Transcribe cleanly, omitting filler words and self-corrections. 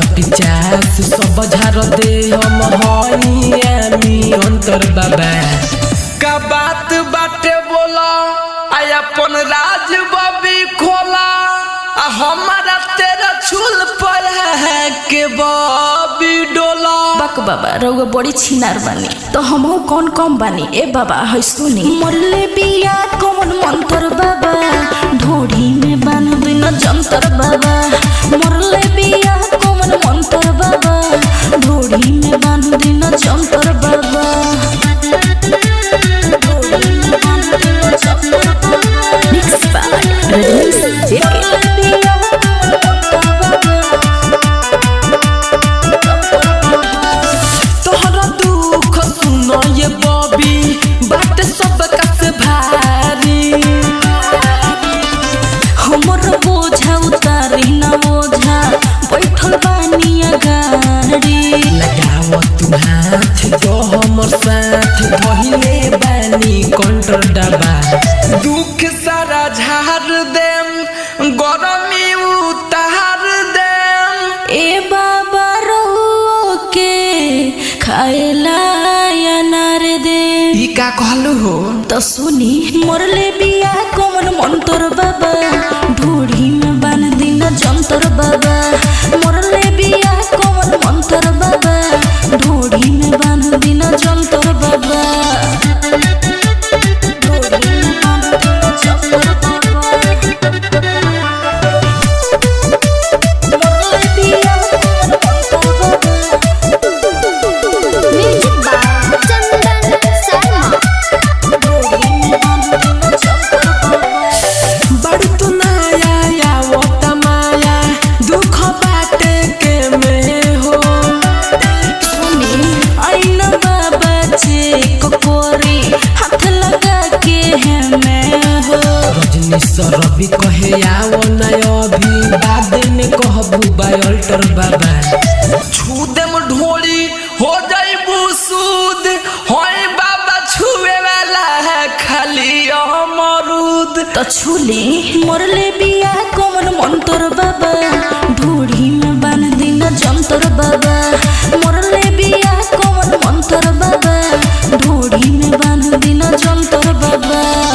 सब झार दे हम हई अंतर बाबा का बात बाटे बोला आय अपन राज बबी खोला हमारा तेरा छुल पर है के बबी डोला बक बाबा रउआ बड़ी छिनार बानी तो हमहू कौन कम बानी ए बाबा है सुनी मरले बिया कौन मंतर बाबा ढोढ़ी में बान दिन जंतर बाबा मरले बिया कौन मंतर बाबा ढोढ़ी में बान दिन जंतर बाबा मिक्स बाय रजनीश जेके बात सब कस भारी हमर बोझा उतारी न बोझा बैठल बानी गाड़ी लगाव तू हाथ जो हमर साथ पहिले बानी कंट्रोल डबा दुख सारा झाड़ देम गरमी उतार देम ए बाबा रो के खाएला का कहलू हो तो सुनी मरले बिया कौन मंतर बाबा ढूढ़ी में बान दिन जंतर बाबा मरले बिया कौन मंतर बाबा ढूढ़ी में बान दिन जंतर बाबा रवि कहे आओ न अभी बाद में कहबू बाल्टर बाबा छू देम ढोली हो जाइबू सूद होय बाबा छुए वाला है खाली अमरूद तो छूले मरले बिया कौन मंतर बाबा ढूढ़ी में बान दिन जंतर बाबा मरले बिया कौन मंतर बाबा ढूढ़ी में बान दिन जंतर बाबा।